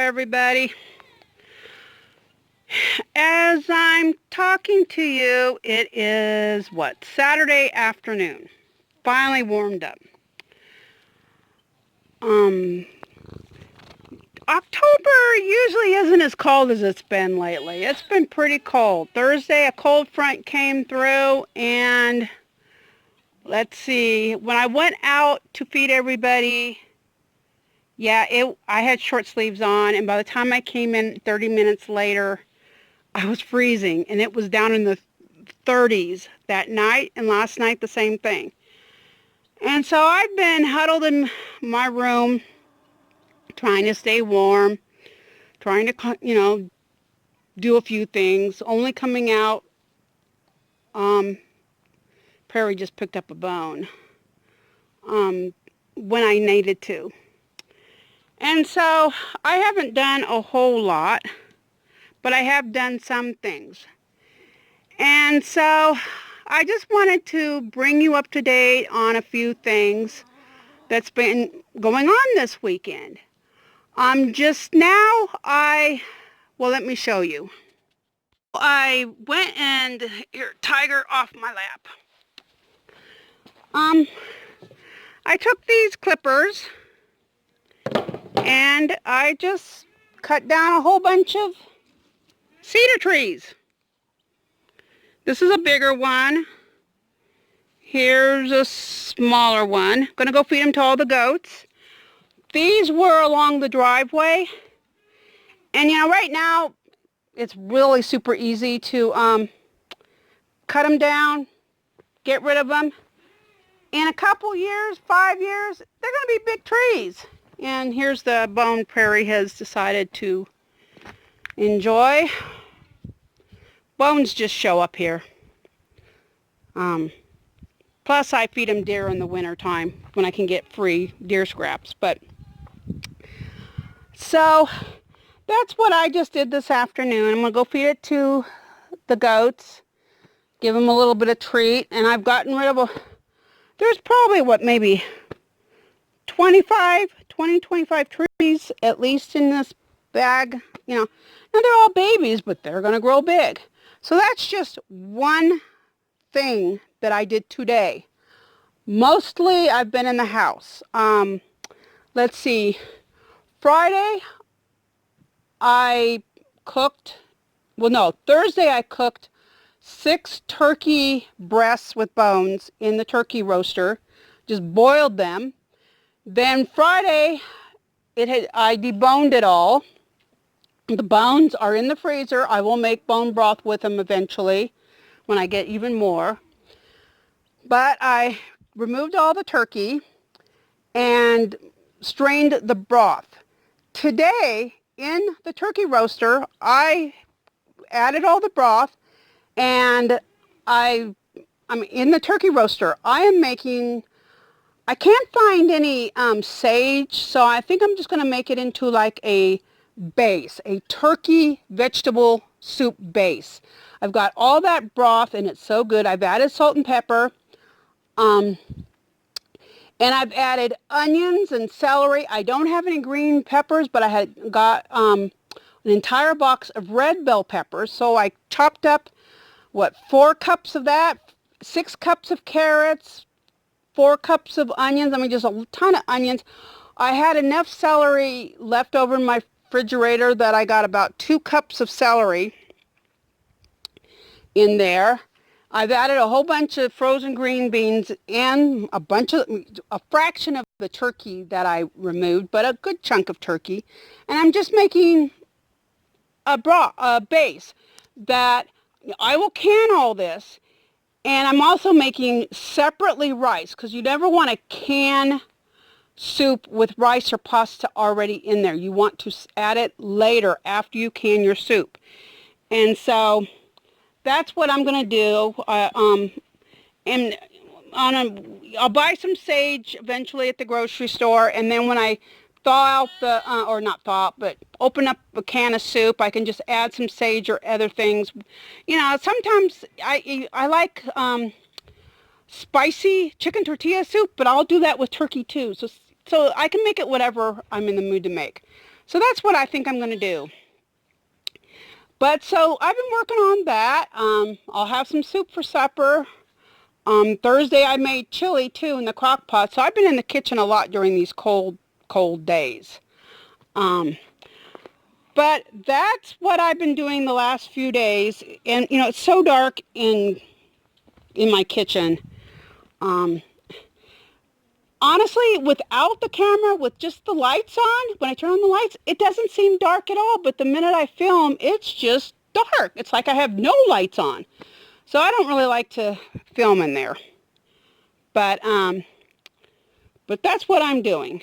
everybody. As I'm talking to you, it is, Saturday afternoon. Finally warmed up. October usually isn't as cold as it's been lately. It's been pretty cold. Thursday, a cold front came through, and let's see, when I went out to feed everybody, I had short sleeves on, and by the time I came in 30 minutes later, I was freezing, and it was down in the 30s that night, and last night the same thing. And so I've been huddled in my room, trying to stay warm, trying to, do a few things, only coming out. Prairie just picked up a bone when I needed to. And so I haven't done a whole lot, but I have done some things. And so I just wanted to bring you up to date on a few things that's been going on this weekend. Just now, let me show you. I went and, here, Tiger off my lap. I took these clippers and I just cut down a whole bunch of cedar trees. This is a bigger one. Here's a smaller one. Gonna go feed them to all the goats. These were along the driveway. And right now it's really super easy to cut them down, get rid of them. In a couple years, 5 years, they're gonna be big trees. And here's the bone Prairie has decided to enjoy. Bones just show up here. Plus I feed them deer in the winter time when I can get free deer scraps. So that's what I just did this afternoon. I'm going to go feed it to the goats, give them a little bit of treat, and I've gotten rid of there's probably maybe 25 trees at least in this bag, Now they're all babies, but they're going to grow big. So that's just one thing that I did today. Mostly I've been in the house. Let's see. Friday I cooked, Thursday I cooked 6 turkey breasts with bones in the turkey roaster. Just boiled them. Then Friday I deboned it all. The bones are in the freezer. I will make bone broth with them eventually when I get even more. But I removed all the turkey and strained the broth. Today, in the turkey roaster, I added all the broth, and I'm in the turkey roaster. I can't find any sage, so I think I'm just going to make it into like a base, a turkey vegetable soup base. I've got all that broth, and it's so good. I've added salt and pepper, and I've added onions and celery. I don't have any green peppers, but I had got an entire box of red bell peppers, so I chopped up 4 cups of that, 6 cups of carrots, 4 cups of onions. Just a ton of onions. I had enough celery left over in my refrigerator that I got about 2 cups of celery in there. I've added a whole bunch of frozen green beans and a fraction of the turkey that I removed, but a good chunk of turkey. And I'm just making a base that I will can all this. And I'm also making separately rice, because you never want to can soup with rice or pasta already in there. You want to add it later after you can your soup. And so that's what I'm going to do. I'll buy some sage eventually at the grocery store, and then when I thaw out but open up a can of soup, I can just add some sage or other things. Sometimes I like spicy chicken tortilla soup, but I'll do that with turkey too. So I can make it whatever I'm in the mood to make. So that's what I think I'm going to do. But so I've been working on that. I'll have some soup for supper. Thursday I made chili too in the crock pot. So I've been in the kitchen a lot during these cold days. But that's what I've been doing the last few days. And, you know, it's so dark in my kitchen. Honestly, without the camera, with just the lights on, when I turn on the lights, it doesn't seem dark at all. But the minute I film, it's just dark. It's like I have no lights on. So I don't really like to film in there. But that's what I'm doing.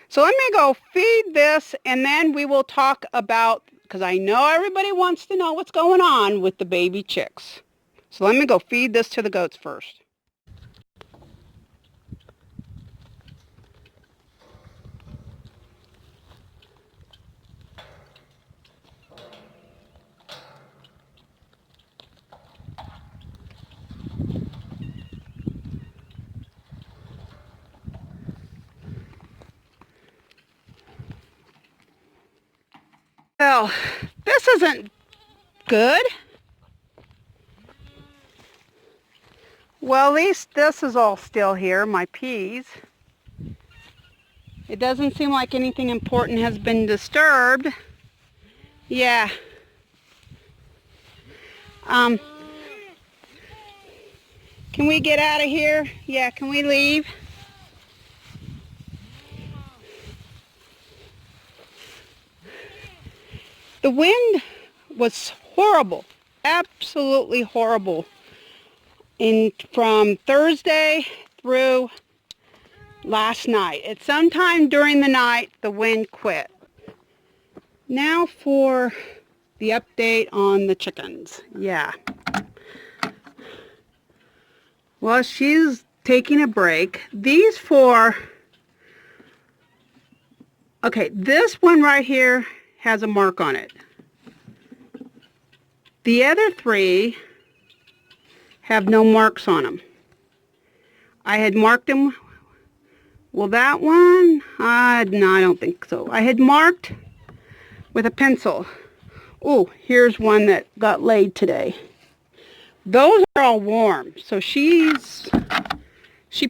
So let me go feed this, and then we will talk about, because I know everybody wants to know what's going on with the baby chicks. So let me go feed this to the goats first. Well, this isn't good. Well, at least this is all still here, my peas. It doesn't seem like anything important has been disturbed. Yeah. Can we get out of here? Yeah, can we leave? The wind was horrible, absolutely horrible. From Thursday through last night. At some time during the night, the wind quit. Now for the update on the chickens. Yeah. Well, she's taking a break. These four, okay, this one right here has a mark on it. The other three have no marks on them. I had marked them. Well, that one, no, I don't think so. I had marked with a pencil. Oh, here's one that got laid today. Those are all warm, so she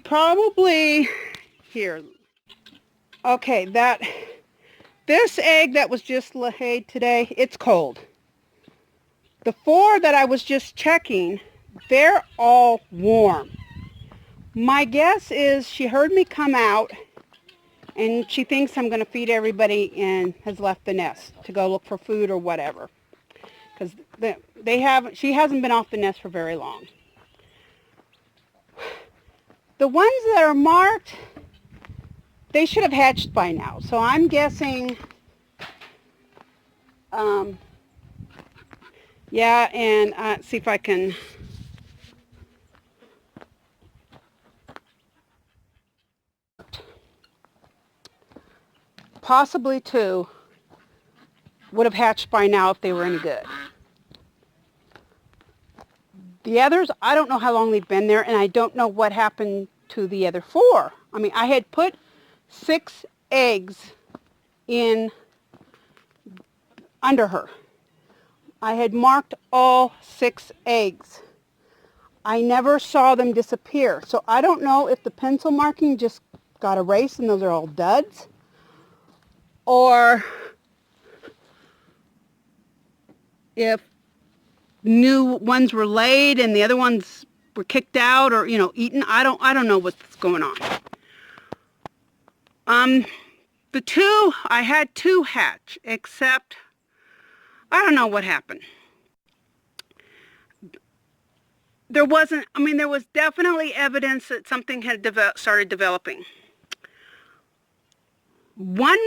probably, here. Okay, this egg that was just laid today, it's cold. The four that I was just checking, they're all warm. My guess is she heard me come out and she thinks I'm going to feed everybody and has left the nest to go look for food or whatever. Because she hasn't been off the nest for very long. The ones that are marked, they should have hatched by now. So I'm guessing, yeah, and see if I can, possibly two would have hatched by now if they were any good. The others, I don't know how long they've been there, and I don't know what happened to the other four. I mean, I had put 6 eggs in under her. I had marked all 6 eggs. I never saw them disappear. So I don't know if the pencil marking just got erased and those are all duds, or if new ones were laid and the other ones were kicked out or, you know, eaten. I don't know what's going on. I had 2 hatch, except I don't know what happened. There was definitely evidence that something had started developing. One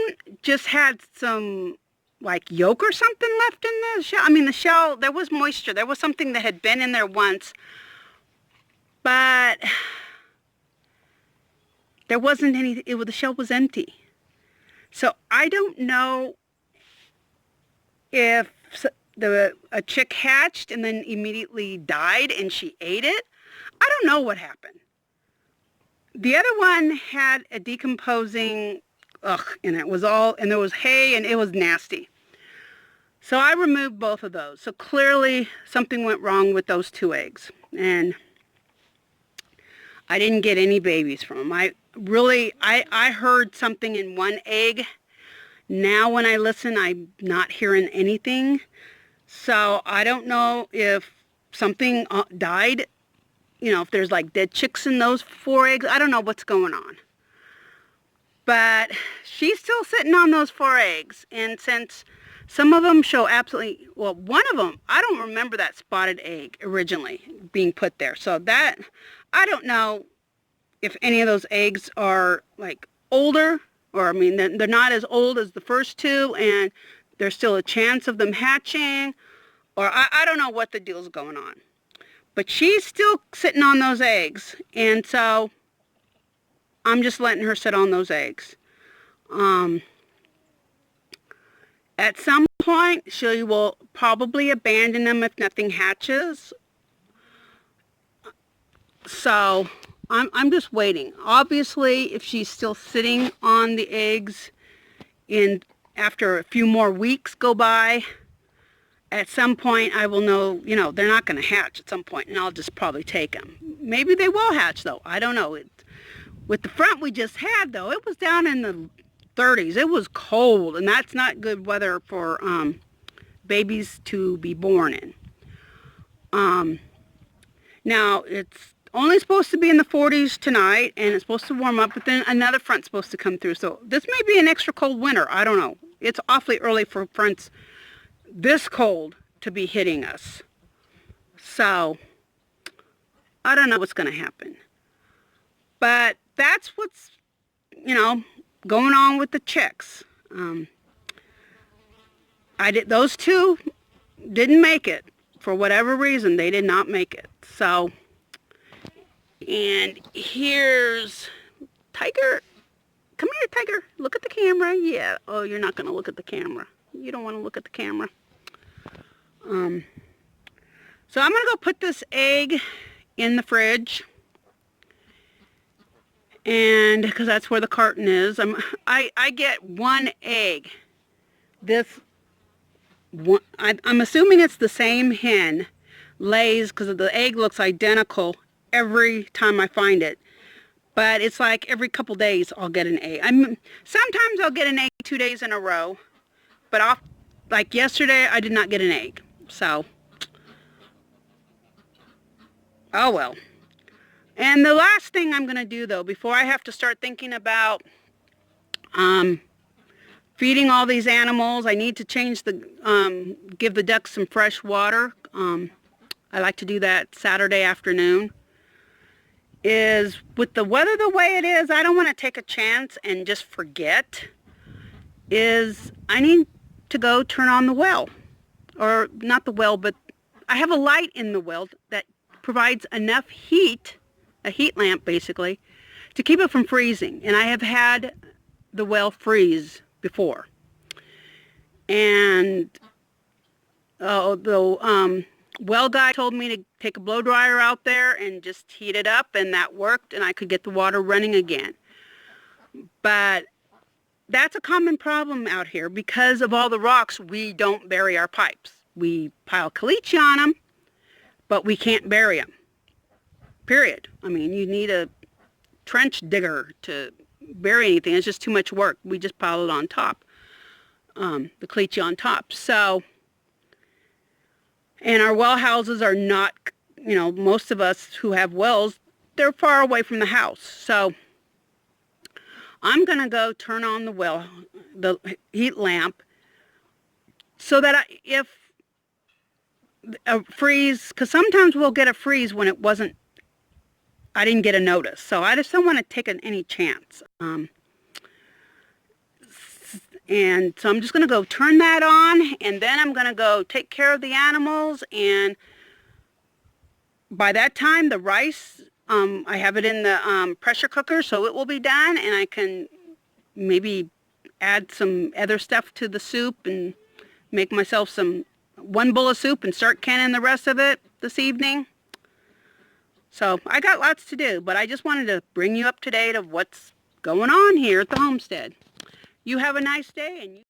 just had some like yolk or something left in the shell. I mean, the shell, there was moisture. There was something that had been in there once, but there wasn't any, the shell was empty. So I don't know if a chick hatched and then immediately died and she ate it. I don't know what happened. The other one had a decomposing ugh, and it was all, and there was hay, and it was nasty. So I removed both of those. So clearly something went wrong with those 2 eggs. And I didn't get any babies from them. I heard something in one egg. Now when I listen, I'm not hearing anything. So I don't know if something died, if there's like dead chicks in those 4 eggs. I don't know what's going on. But she's still sitting on those 4 eggs. And since some of them show absolutely, well, one of them, I don't remember that spotted egg originally being put there. So that, I don't know if any of those eggs are like older, or I mean, they're not as old as the first 2, and there's still a chance of them hatching, or I don't know what the deal's going on. But she's still sitting on those eggs, and so I'm just letting her sit on those eggs. At some point, she will probably abandon them if nothing hatches. So I'm just waiting. Obviously, if she's still sitting on the eggs after a few more weeks go by, at some point I will know, they're not going to hatch at some point, and I'll just probably take them. Maybe they will hatch, though. I don't know. With the front we just had, though, it was down in the 30s. It was cold, and that's not good weather for babies to be born in. Now, it's only supposed to be in the 40s tonight, and it's supposed to warm up, but then another front's supposed to come through. So this may be an extra cold winter. I don't know. It's awfully early for fronts this cold to be hitting us. So I don't know what's going to happen. But that's what's, going on with the chicks. Those 2 didn't make it. For whatever reason, they did not make it. So, and here's Tiger. Come here, Tiger. Look at the camera. Yeah. Oh, you're not going to look at the camera. You don't want to look at the camera. So I'm going to go put this egg in the fridge. And because that's where the carton is, I get 1 egg. I'm assuming it's the same hen lays, because the egg looks identical every time I find it. But it's like every couple days I'll get an egg. Sometimes I'll get an egg 2 days in a row, but like yesterday I did not get an egg. So, oh well. And the last thing I'm going to do, though, before I have to start thinking about feeding all these animals, I need to change give the ducks some fresh water. I like to do that Saturday afternoon. Is with the weather the way it is, I don't want to take a chance and just forget. I need to go turn on the well. Or not the well, but I have a light in the well that provides enough heat, a heat lamp basically, to keep it from freezing. And I have had the well freeze before. And the well guy told me to take a blow dryer out there and just heat it up, and that worked, and I could get the water running again. But that's a common problem out here. Because of all the rocks, we don't bury our pipes. We pile caliche on them, but we can't bury them. Period. I mean, you need a trench digger to bury anything. It's just too much work. We just pile it on top, the caliche on top. So, and our well houses are not, most of us who have wells, they're far away from the house. So I'm going to go turn on the heat lamp, so that if a freeze, because sometimes we'll get a freeze when I didn't get a notice. So I just don't want to take any chance. And so I'm just going to go turn that on, and then I'm going to go take care of the animals. And by that time, the rice, I have it in the pressure cooker, so it will be done, and I can maybe add some other stuff to the soup and make myself one bowl of soup and start canning the rest of it this evening. So I got lots to do, but I just wanted to bring you up to date of what's going on here at the homestead. You have a nice day. And you